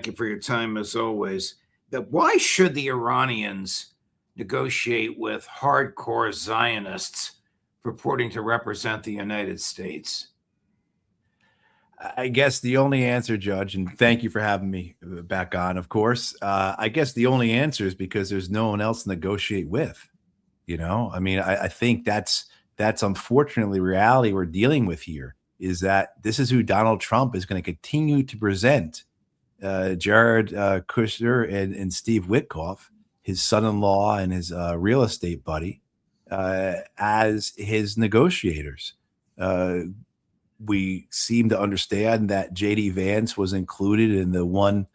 you for your time as always. But why should the Iranians negotiate with hardcore Zionists purporting to represent the United States? I guess the only answer, Judge, and thank you for having me back on, of course. I guess the only answer is because there's no one else to negotiate with. I think that's unfortunately reality we're dealing with here. Is that this is who Donald Trump is going to continue to present Jared Kushner and Steve Witkoff, his son-in-law and his real estate buddy, as his negotiators. We seem to understand that J.D. Vance was included in the one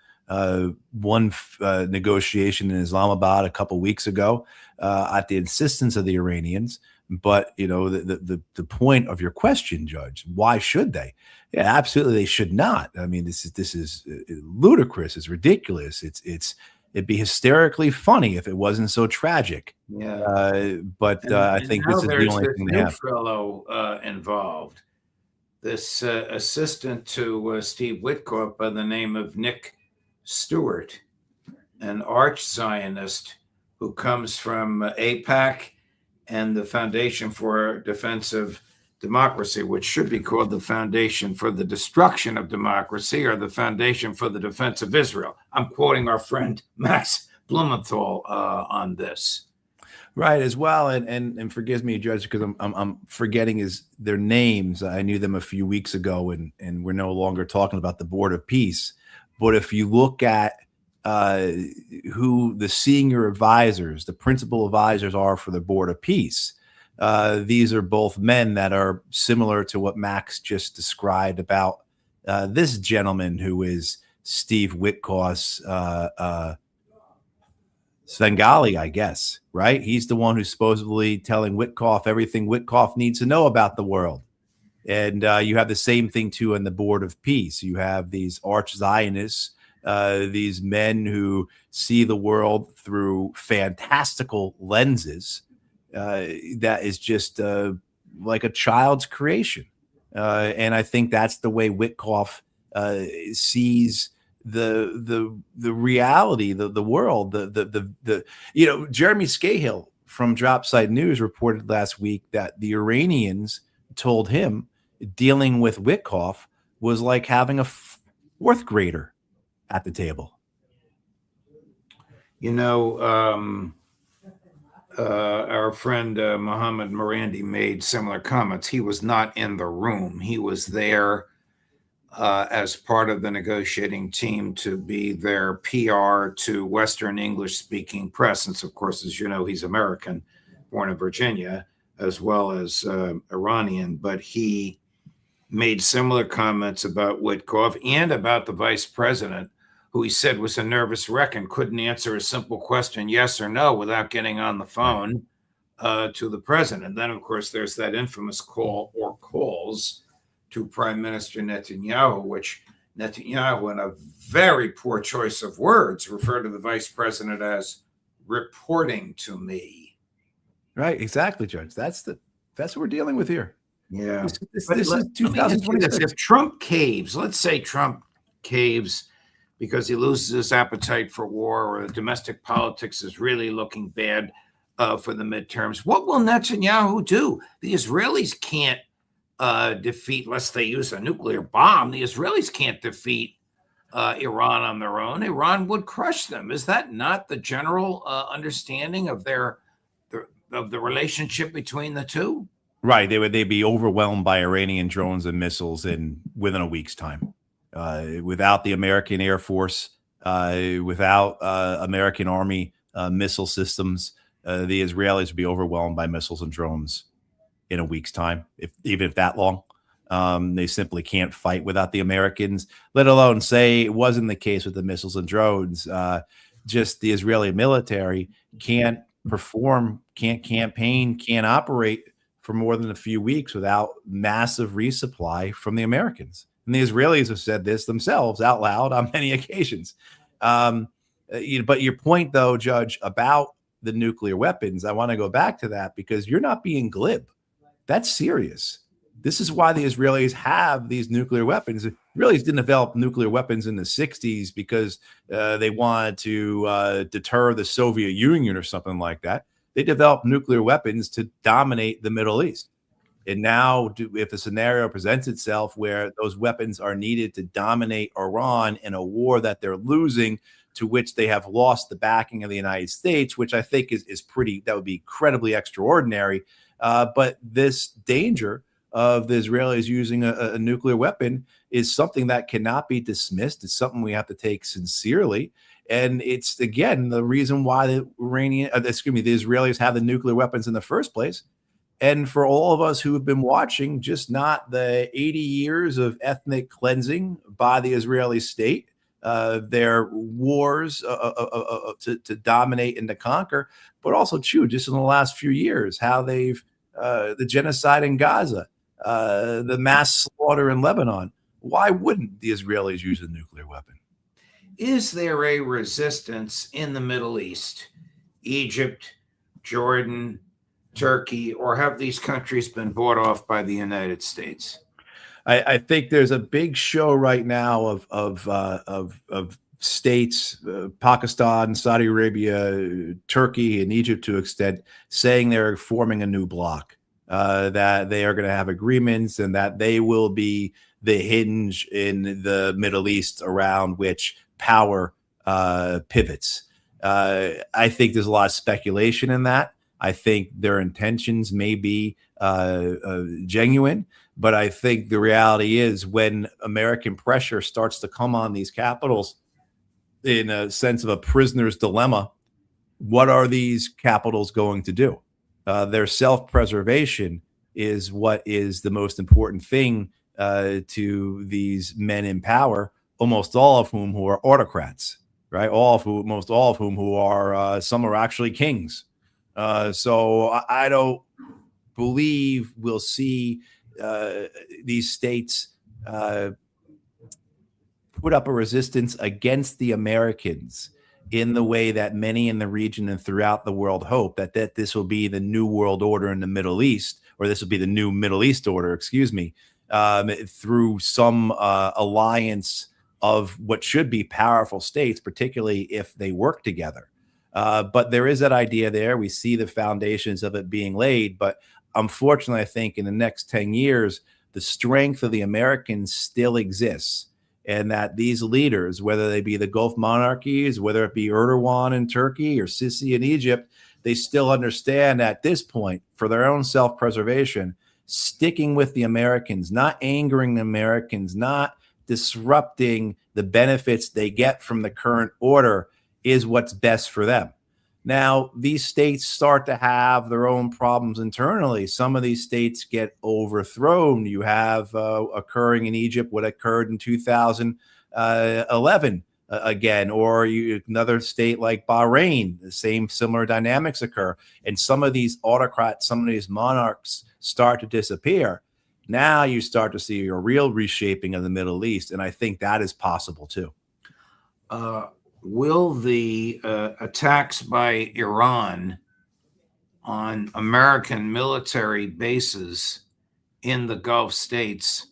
negotiation in Islamabad a couple weeks ago at the insistence of the Iranians. But the point of your question, Judge, why should they? Yeah, absolutely, they should not. I mean, this is ludicrous. It's ridiculous. It'd be hysterically funny if it wasn't so tragic. Yeah, but I think this is the only thing they have. Fellow involved. This assistant to Steve Witkoff by the name of Nick Stewart, an arch Zionist who comes from AIPAC and the Foundation for Defense of Democracy, which should be called the Foundation for the Destruction of Democracy or the Foundation for the Defense of Israel. I'm quoting our friend Max Blumenthal on this. Right, as well, and forgive me, Judge, because I'm forgetting their names. I knew them a few weeks ago, and we're no longer talking about the Board of Peace. But if you look at who the senior advisors, the principal advisors are for the Board of Peace, these are both men that are similar to what Max just described about this gentleman who is Steve Witkoff's Svengali, I guess, right? He's the one who's supposedly telling Witkoff everything Witkoff needs to know about the world. And you have the same thing, too, in the Board of Peace. You have these arch-Zionists, these men who see the world through fantastical lenses that is just like a child's creation. And I think that's the way Witkoff sees the reality, the world, Jeremy Scahill from Dropside News reported last week that the Iranians told him dealing with Witkoff was like having a fourth grader at the table. Our friend Mohammed Morandi made similar comments. He was not in the room. He was there as part of the negotiating team to be their PR to Western English-speaking press. And so, of course, as you know, he's American, born in Virginia, as well as Iranian. But he made similar comments about Witkoff and about the vice president, who he said was a nervous wreck and couldn't answer a simple question, yes or no, without getting on the phone to the president. And then, of course, there's that infamous call or calls to Prime Minister Netanyahu, which Netanyahu, in a very poor choice of words, referred to the vice president as reporting to me. Right, exactly, Judge. That's what we're dealing with here. Yeah. This is 2026. If Trump caves, let's say Trump caves because he loses his appetite for war or domestic politics is really looking bad for the midterms, what will Netanyahu do? The Israelis can't defeat, unless they use a nuclear bomb. The Israelis can't defeat Iran on their own. Iran would crush them. Is that not the general understanding of the relationship between the two? Right. They'd be overwhelmed by Iranian drones and missiles within a week's time. Without the American Air Force, without American Army missile systems, the Israelis would be overwhelmed by missiles and drones in a week's time, even if that long. They simply can't fight without the Americans, let alone say it wasn't the case with the missiles and drones. Just the Israeli military can't perform, can't campaign, can't operate for more than a few weeks without massive resupply from the Americans. And the Israelis have said this themselves out loud on many occasions. But your point, though, Judge, about the nuclear weapons, I want to go back to that because you're not being glib. That's serious. This is why the Israelis have these nuclear weapons. Israelis didn't develop nuclear weapons in the 60s because they wanted to deter the Soviet Union or something like that. They developed nuclear weapons to dominate the Middle East. And now, if a scenario presents itself where those weapons are needed to dominate Iran in a war that they're losing, to which they have lost the backing of the United States, which I think is pretty, that would be incredibly extraordinary. But this danger of the Israelis using a nuclear weapon is something that cannot be dismissed. It's something we have to take sincerely. And it's, again, the reason why the Israelis have the nuclear weapons in the first place. And for all of us who have been watching, just not the 80 years of ethnic cleansing by the Israeli state, their wars to dominate and to conquer, but also, just in the last few years, how they've the genocide in Gaza, the mass slaughter in Lebanon. Why wouldn't the Israelis use a nuclear weapon? Is there a resistance in the Middle East, Egypt, Jordan, Turkey, or have these countries been bought off by the United States? I think there's a big show right now of states, Pakistan, Saudi Arabia, Turkey, and Egypt to extent, saying they're forming a new bloc, that they are going to have agreements and that they will be the hinge in the Middle East around which power pivots. I think there's a lot of speculation in that. I think their intentions may be genuine, but I think the reality is when American pressure starts to come on these capitals in a sense of a prisoner's dilemma, what are these capitals going to do? Their self-preservation is what is the most important thing to these men in power, almost all of whom who are autocrats, right? Most all of whom who are, some are actually kings. So I don't believe we'll see these states put up a resistance against the Americans in the way that many in the region and throughout the world hope that this will be the new world order in the Middle East, or this will be the new Middle East order, through some alliance of what should be powerful states, particularly if they work together. But there is that idea there. We see the foundations of it being laid. But unfortunately, I think in the next 10 years, the strength of the Americans still exists. And that these leaders, whether they be the Gulf monarchies, whether it be Erdogan in Turkey or Sisi in Egypt, they still understand at this point, for their own self-preservation, sticking with the Americans, not angering the Americans, not disrupting the benefits they get from the current order, is what's best for them. Now, these states start to have their own problems internally. Some of these states get overthrown. You have occurring in Egypt what occurred in 2011 again, or another state like Bahrain, the same similar dynamics occur. And some of these autocrats, some of these monarchs start to disappear. Now you start to see a real reshaping of the Middle East. And I think that is possible too. Will the attacks by Iran on American military bases in the Gulf states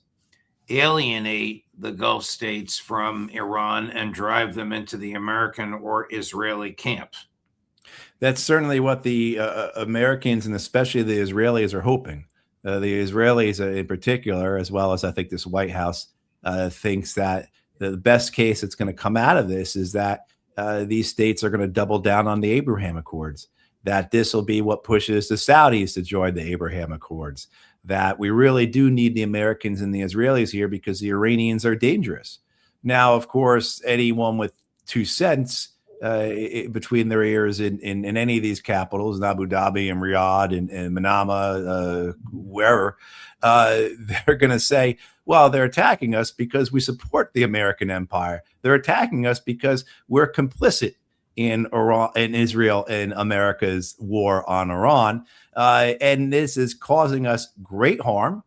alienate the Gulf states from Iran and drive them into the American or Israeli camps? That's certainly what the Americans and especially the Israelis are hoping. The Israelis in particular, as well as I think this White House thinks that the best case that's going to come out of this is that these states are going to double down on the Abraham Accords, that this will be what pushes the Saudis to join the Abraham Accords, that we really do need the Americans and the Israelis here because the Iranians are dangerous. Now, of course, anyone with 2 cents between their ears in any of these capitals, in Abu Dhabi and Riyadh and Manama, wherever, they're going to say, well, they're attacking us because we support the American empire. They're attacking us because we're complicit in Iran, in Israel, and America's war on Iran. And this is causing us great harm.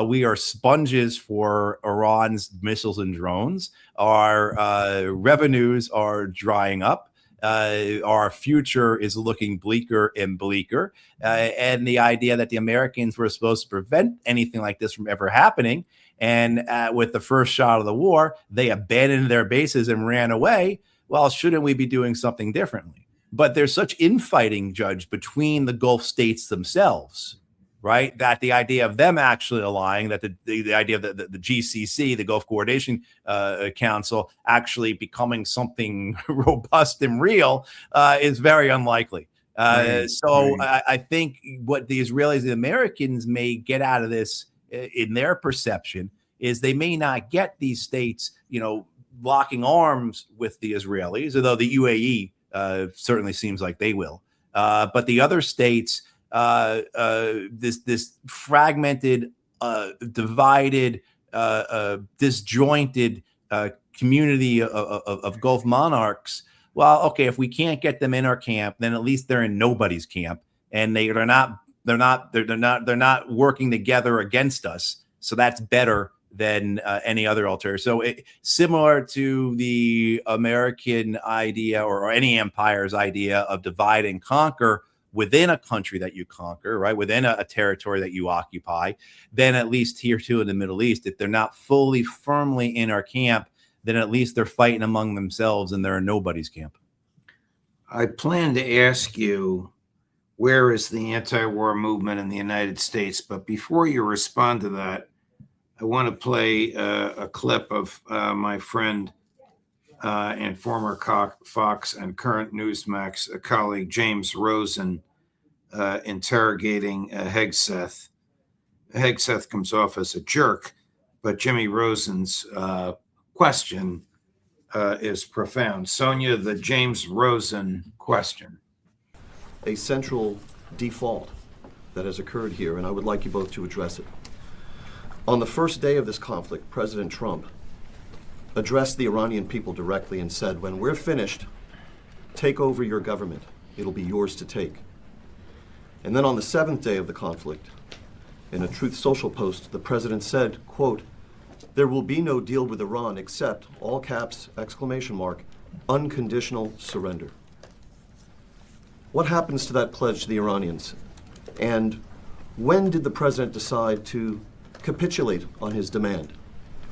We are sponges for Iran's missiles and drones. Our revenues are drying up. Our future is looking bleaker and bleaker. And the idea that the Americans were supposed to prevent anything like this from ever happening, And with the first shot of the war, they abandoned their bases and ran away. Well, shouldn't we be doing something differently? But there's such infighting, Judge, between the Gulf states themselves, right? That the idea of them actually allying, that the idea of the GCC, the Gulf Coordination Council, actually becoming something robust and real is very unlikely. I think what the Israelis and Americans may get out of this in their perception is they may not get these states, locking arms with the Israelis, although the UAE certainly seems like they will. But the other states, this fragmented, divided, disjointed community of Gulf monarchs. Well, okay, if we can't get them in our camp, then at least they're in nobody's camp, and they're not working together against us. So that's better than any other alternative. So similar to the American idea or any empire's idea of divide and conquer within a country that you conquer, right? Within a territory that you occupy, then at least here too in the Middle East, if they're not fully firmly in our camp, then at least they're fighting among themselves and they're in nobody's camp. I plan to ask you, where is the anti-war movement in the United States? But before you respond to that, I want to play a clip of my friend and former Fox and current Newsmax colleague James Rosen interrogating Hegseth. Hegseth comes off as a jerk, but Jimmy Rosen's question is profound. Sonia, the James Rosen question. A central default that has occurred here, and I would like you both to address it. On the first day of this conflict, President Trump addressed the Iranian people directly and said, when we're finished, take over your government. It'll be yours to take. And then on the seventh day of the conflict, in a Truth Social post, the president said, quote, there will be no deal with Iran except, all caps, exclamation mark, unconditional surrender. What happens to that pledge to the Iranians? And when did the president decide to capitulate on his demand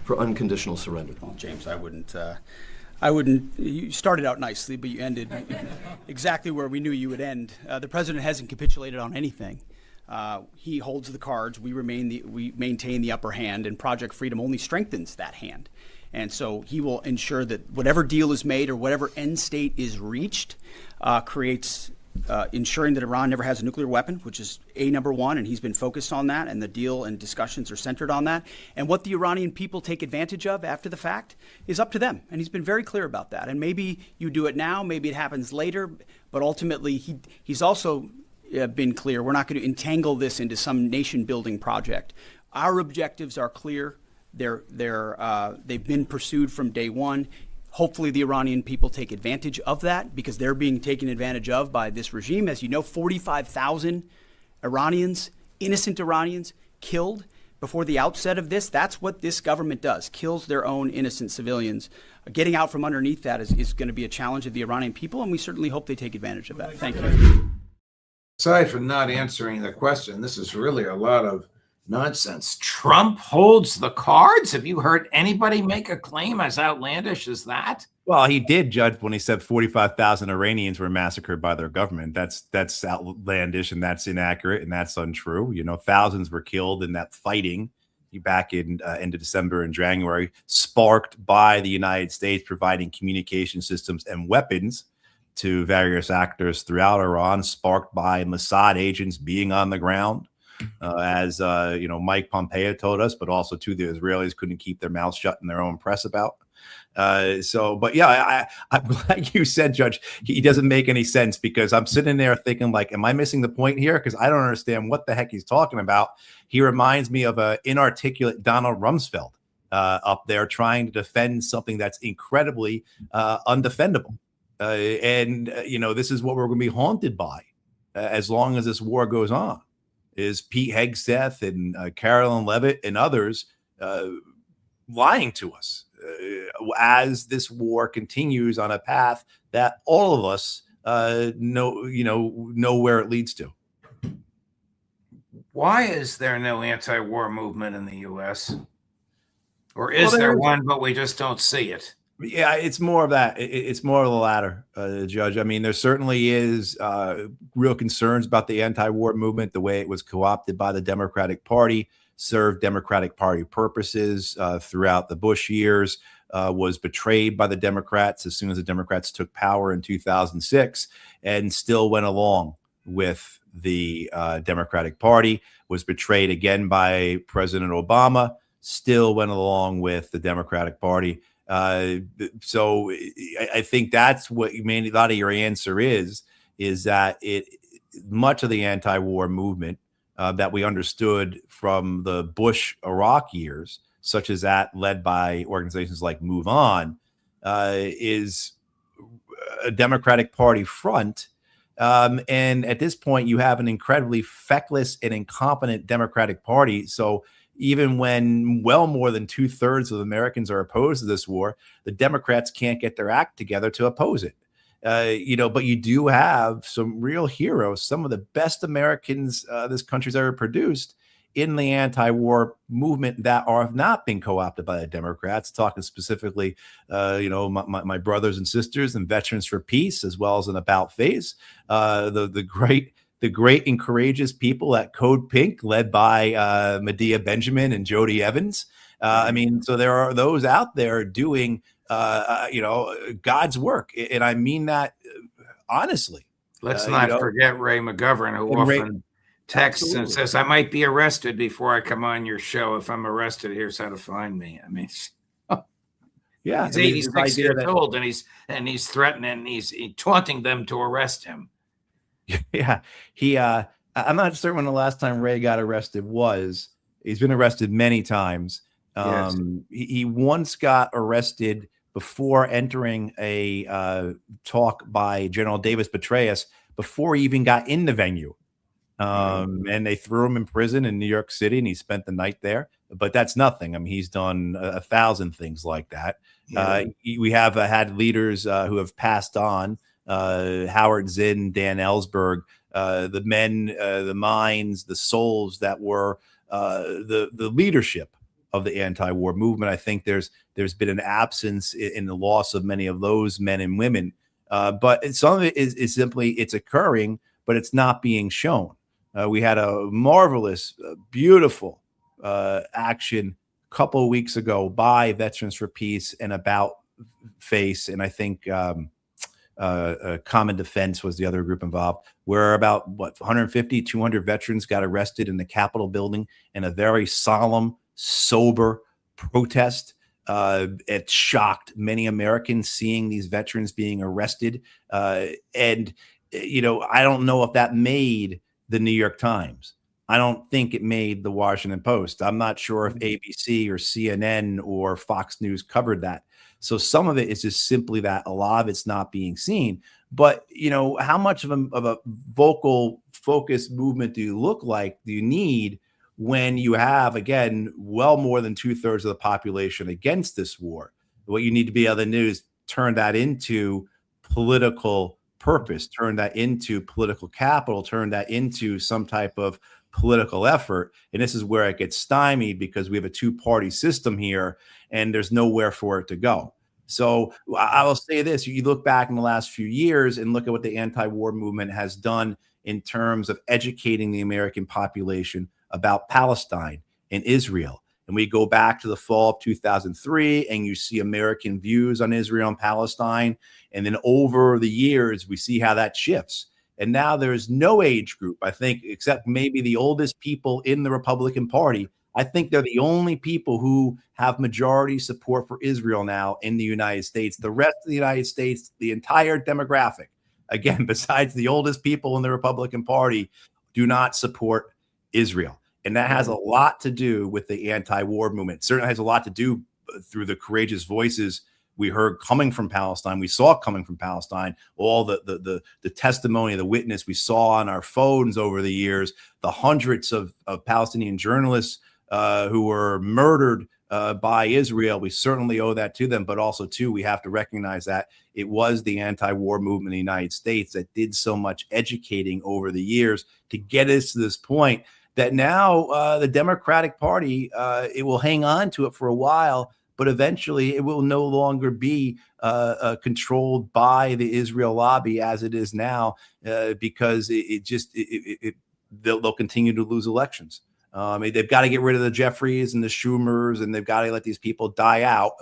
for unconditional surrender? Well, James, I wouldn't. You started out nicely, but you ended exactly where we knew you would end. The president hasn't capitulated on anything. He holds the cards. We maintain the upper hand, and Project Freedom only strengthens that hand. And so he will ensure that whatever deal is made or whatever end state is reached creates ensuring that Iran never has a nuclear weapon, which is number one, and he's been focused on that, and the deal and discussions are centered on that. And what the Iranian people take advantage of after the fact is up to them, and he's been very clear about that. And maybe you do it now, maybe it happens later, but ultimately he's also been clear, we're not going to entangle this into some nation-building project. Our objectives are clear. They've been pursued from day one. Hopefully the Iranian people take advantage of that because they're being taken advantage of by this regime. As you know, 45,000 Iranians, innocent Iranians, killed before the outset of this. That's what this government does, kills their own innocent civilians. Getting out from underneath that is going to be a challenge of the Iranian people, and we certainly hope they take advantage of that. Thank you. Aside from not answering the question, this is really a lot of nonsense. Trump holds the cards? Have you heard anybody make a claim as outlandish as that? Well, he did, Judge, when he said 45,000 Iranians were massacred by their government. That's outlandish, and that's inaccurate, and that's untrue. Thousands were killed in that fighting back in end of December and January, sparked by the United States providing communication systems and weapons to various actors throughout Iran, sparked by Mossad agents being on the ground. As Mike Pompeo told us, but also too, the Israelis couldn't keep their mouths shut in their own press about. I'm glad you said, Judge, he doesn't make any sense, because I'm sitting there thinking, like, am I missing the point here? Because I don't understand what the heck he's talking about. He reminds me of an inarticulate Donald Rumsfeld up there trying to defend something that's incredibly undefendable. This is what we're going to be haunted by as long as this war goes on. Is Pete Hegseth and Carolyn Levitt and others lying to us as this war continues on a path that all of us know where it leads to. Why is there no anti-war movement in the U.S.? Or is Well, there there is. one, but we just don't see it? Yeah, it's more of that. It's more of the latter, Judge. I mean, there certainly is real concerns about the anti-war movement, the way it was co-opted by the Democratic Party, served Democratic Party purposes throughout the Bush years, was betrayed by the Democrats as soon as the Democrats took power in 2006, and still went along with the Democratic Party, was betrayed again by President Obama, still went along with the Democratic Party. So I think that's what a lot of your answer is that much of the anti-war movement that we understood from the Bush Iraq years, such as that led by organizations like Move On, is a Democratic Party front. And at this point, you have an incredibly feckless and incompetent Democratic Party. So even when well more than 2/3 of Americans are opposed to this war, the Democrats can't get their act together to oppose it. But you do have some real heroes, some of the best Americans this country's ever produced in the anti-war movement that have not been co-opted by the Democrats. Talking specifically, my brothers and sisters and Veterans for Peace, as well as an About Face, the great and courageous people at Code Pink, led by Medea Benjamin and Jody Evans. I mean, so there are those out there doing, God's work, and I mean that honestly. Let's not forget Ray McGovern, who often texts and says, "I might be arrested before I come on your show. If I'm arrested, here's how to find me." I mean, yeah, he's 86 years old, and he's threatening, he's taunting them to arrest him. Yeah, I'm not certain when the last time Ray got arrested was. He's been arrested many times. Yes. He once got arrested before entering a talk by General Davis Petraeus before he even got in the venue. And they threw him in prison in New York City, and he spent the night there. But that's nothing. I mean, he's done 1,000 things like that. Yeah. We have had leaders who have passed on. Howard Zinn, Dan Ellsberg, the men, the minds, the souls that were the leadership of the anti-war movement. I think there's been an absence in the loss of many of those men and women. But some of it is simply it's occurring, but it's not being shown. We had a marvelous, beautiful action a couple of weeks ago by Veterans for Peace and About Face, and I think Common Defense was the other group involved, where about 150, 200 veterans got arrested in the Capitol building in a very solemn, sober protest. It shocked many Americans seeing these veterans being arrested. And I don't know if that made the New York Times. I don't think it made the Washington Post. I'm not sure if ABC or CNN or Fox News covered that. So some of it is just simply that a lot of it's not being seen. But, how much of a vocal focused movement do you need when you have, again, well more than 2/3 of the population against this war? What you need to be able to do is turn that into political purpose, turn that into political capital, turn that into some type of political effort. And this is where it gets stymied because we have a two-party system here and there's nowhere for it to go. So I will say this, you look back in the last few years and look at what the anti-war movement has done in terms of educating the American population about Palestine and Israel. And we go back to the fall of 2003 and you see American views on Israel and Palestine. And then over the years, we see how that shifts. And now there's no age group, I think, except maybe the oldest people in the Republican Party. I think they're the only people who have majority support for Israel now in the United States. The rest of the United States, the entire demographic, again, besides the oldest people in the Republican Party, do not support Israel. And that has a lot to do with the anti-war movement. It certainly has a lot to do through the courageous voices we heard coming from Palestine. We saw coming from Palestine, all the testimony, the witness we saw on our phones over the years, the hundreds of Palestinian journalists who were murdered by Israel. We certainly owe that to them. But also, too, we have to recognize that it was the anti-war movement in the United States that did so much educating over the years to get us to this point that now the Democratic Party, it will hang on to it for a while, but eventually it will no longer be controlled by the Israel lobby as it is now, because they'll continue to lose elections. They've got to get rid of the Jeffries and the Schumers, and they've got to let these people die out.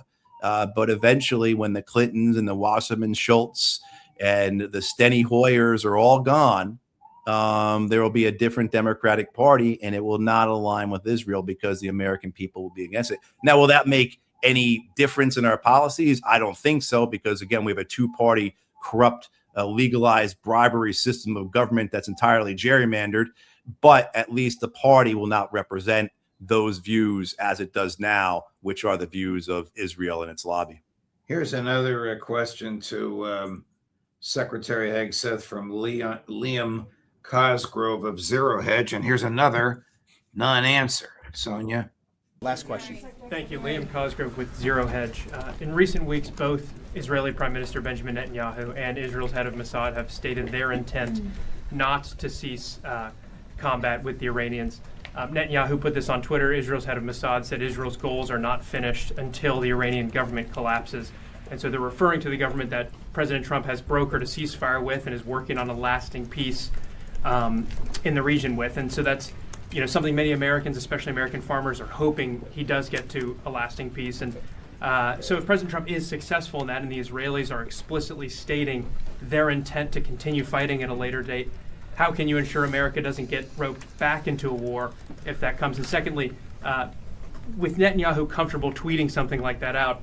But eventually, when the Clintons and the Wasserman Schultz and the Steny Hoyers are all gone, there will be a different Democratic Party, and it will not align with Israel because the American people will be against it. Now, will that make any difference in our policies? I don't think so, because again, we have a two-party corrupt, legalized bribery system of government that's entirely gerrymandered, but at least the party will not represent those views as it does now, which are the views of Israel and its lobby. Here's another question to Secretary Hegseth from Liam Cosgrove of Zero Hedge, and here's another non-answer. Sonia. Last question. Thank you. Liam Cosgrove with Zero Hedge. In recent weeks, both Israeli Prime Minister Benjamin Netanyahu and Israel's head of Mossad have stated their intent not to cease combat with the Iranians. Netanyahu put this on Twitter. Israel's head of Mossad said Israel's goals are not finished until the Iranian government collapses. And so they're referring to the government that President Trump has brokered a ceasefire with and is working on a lasting peace in the region with. And so that's something many Americans, especially American farmers, are hoping he does get to a lasting peace. And so if President Trump is successful in that and the Israelis are explicitly stating their intent to continue fighting at a later date, how can you ensure America doesn't get roped back into a war if that comes? And secondly, with Netanyahu comfortable tweeting something like that out,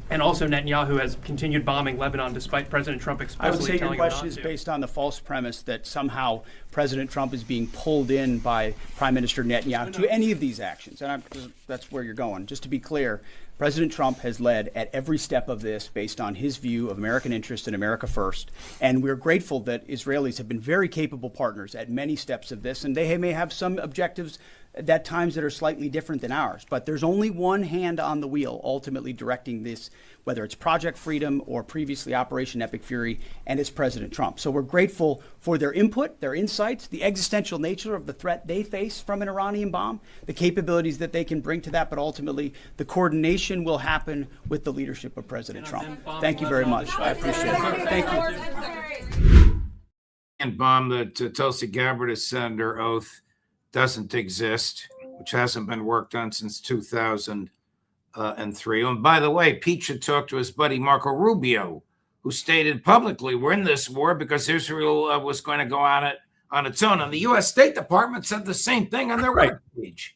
and also Netanyahu has continued bombing Lebanon despite President Trump explicitly telling him not to. I would say your question is based on the false premise that somehow President Trump is being pulled in by Prime Minister Netanyahu to any of these actions. And that's where you're going. Just to be clear, President Trump has led at every step of this based on his view of American interest and America first. And we're grateful that Israelis have been very capable partners at many steps of this. And they may have some objectives at times that are slightly different than ours. But there's only one hand on the wheel ultimately directing this, whether it's Project Freedom or previously Operation Epic Fury, and it's President Trump. So we're grateful for their input, their insights, the existential nature of the threat they face from an Iranian bomb, the capabilities that they can bring to that, but ultimately the coordination will happen with the leadership of President Trump. Thank you very much. I appreciate it. Thank you. And bomb that Tulsi Gabbard has said under oath doesn't exist, which hasn't been worked on since 2003. And by the way, Pete should talk to his buddy Marco Rubio, who stated publicly, we're in this war because Israel was going to go at it on its own. And the U.S. State Department said the same thing on their webpage.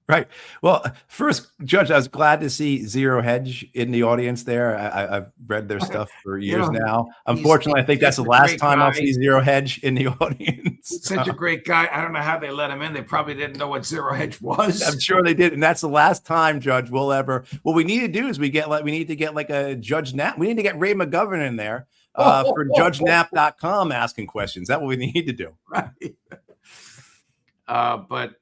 Right. Well, first, Judge, I was glad to see Zero Hedge in the audience there. I've read their stuff for years now. Unfortunately, I think that's the last time I'll see Zero Hedge in the audience. He's such a great guy. I don't know how they let him in. They probably didn't know what Zero Hedge was. I'm sure they did. And that's the last time, Judge, we'll ever. What we need to do is we need to get like a Judge Knapp. We need to get Ray McGovern in there for JudgeKnapp.com asking questions. That's what we need to do. Right. But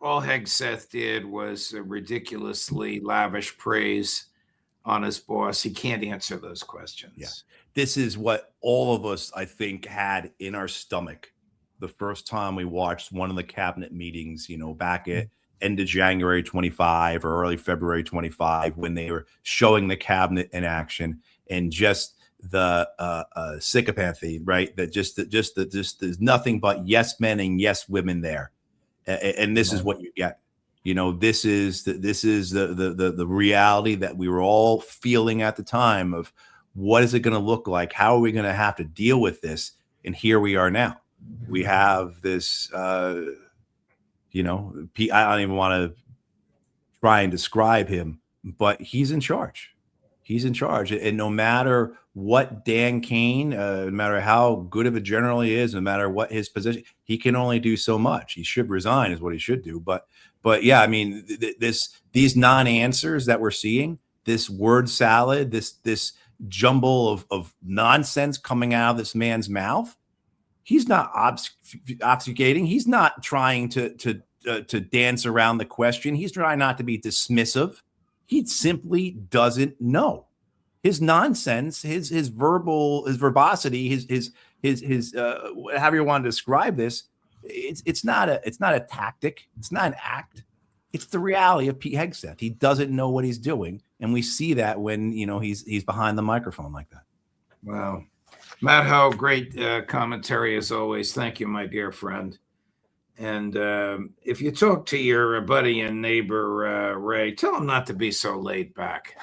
all Hegseth did was ridiculously lavish praise on his boss. He can't answer those questions. Yeah. This is what all of us, I think, had in our stomach the first time we watched one of the cabinet meetings, back at end of January 25 or early February 25, when they were showing the cabinet in action, and just the sycophancy, right? That just there's nothing but yes men and yes women there. And this is what you get. This is the reality that we were all feeling at the time of what is it going to look like? How are we going to have to deal with this? And here we are now. We have this, I don't even want to try and describe him, but he's in charge. He's in charge. And no matter what Dan Kane, no matter how good of a general he is, no matter what his position, he can only do so much. He should resign is what he should do. But yeah, I mean, these non-answers that we're seeing, this word salad, this jumble of nonsense coming out of this man's mouth, he's not obfuscating. He's not trying to dance around the question. He's trying not to be dismissive. He simply doesn't know. His nonsense, his verbosity, his however you want to describe this, It's not a tactic. It's not an act. It's the reality of Pete Hegseth. He doesn't know what he's doing, and we see that when he's behind the microphone like that. Wow. Matt Howe, great commentary as always. Thank you, my dear friend. And if you talk to your buddy and neighbor, Ray, tell him not to be so laid back.